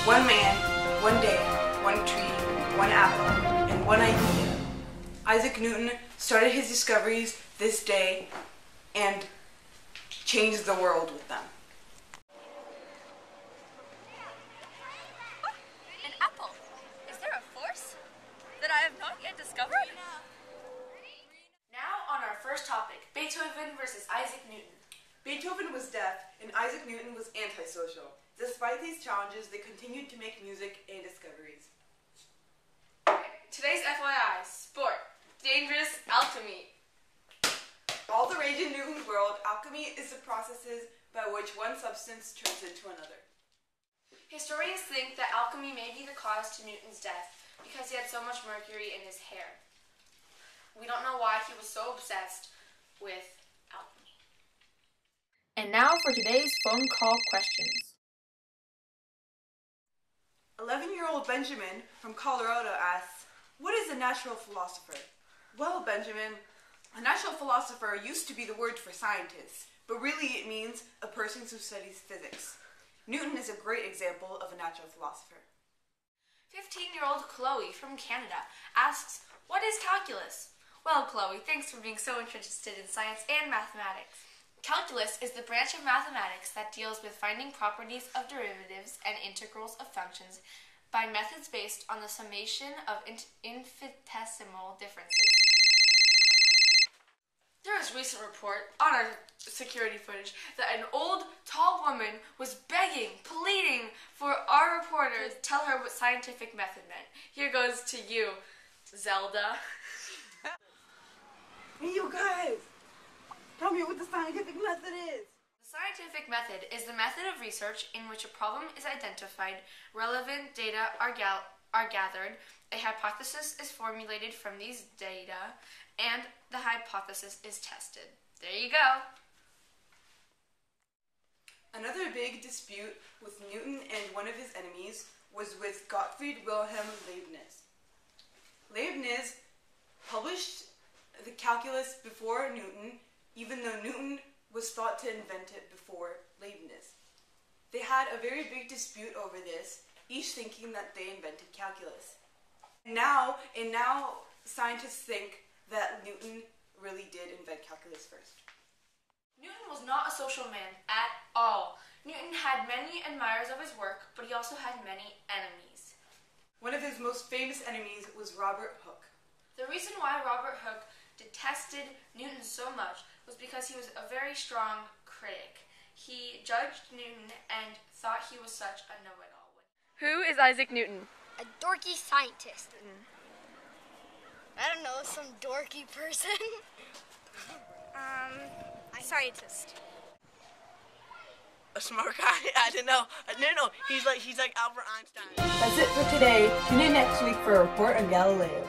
One man, one day, one tree, one apple, and one idea. Isaac Newton started his discoveries this day and changed the world with them. An apple. Is there a force that I have not yet discovered? Now on our first topic, Beethoven versus Isaac Newton. Beethoven was deaf and Isaac Newton was antisocial. Despite these challenges, they continued to make music and discoveries. Today's FYI, sport, dangerous, alchemy. All the rage in Newton's world, alchemy is the processes by which one substance turns into another. Historians think that alchemy may be the cause to Newton's death because he had so much mercury in his hair. We don't know why he was so obsessed with alchemy. And now for today's phone call questions. 11-year-old Benjamin from Colorado asks, "What is a natural philosopher?" Well, Benjamin, a natural philosopher used to be the word for scientist, but really it means a person who studies physics. Newton is a great example of a natural philosopher. 15-year-old Chloe from Canada asks, "What is calculus?" Well, Chloe, thanks for being so interested in science and mathematics. Calculus is the branch of mathematics that deals with finding properties of derivatives and integrals of functions by methods based on the summation of infinitesimal differences. There was a recent report on our security footage that an old, tall woman was begging, pleading for our reporter to tell her what scientific method meant. Here goes to you, Zelda. Hey, you guys! Tell me what the scientific method is. The scientific method is the method of research in which a problem is identified, relevant data are gathered, a hypothesis is formulated from these data, and the hypothesis is tested. There you go. Another big dispute with Newton and one of his enemies was with Gottfried Wilhelm Leibniz. Leibniz published the calculus before Newton, even though Newton was thought to invent it before Leibniz. They had a very big dispute over this, each thinking that they invented calculus. Now scientists think that Newton really did invent calculus first. Newton was not a social man at all. Newton had many admirers of his work, but he also had many enemies. One of his most famous enemies was Robert Hooke. The reason why Robert Hooke detested Newton so much was because he was a very strong critic. He judged Newton and thought he was such a know-it-all. Who is Isaac Newton? A dorky scientist. I don't know, some dorky person. Scientist. A smart guy? I don't know. No. He's like Albert Einstein. That's it for today. Tune in next week for a report on Galileo.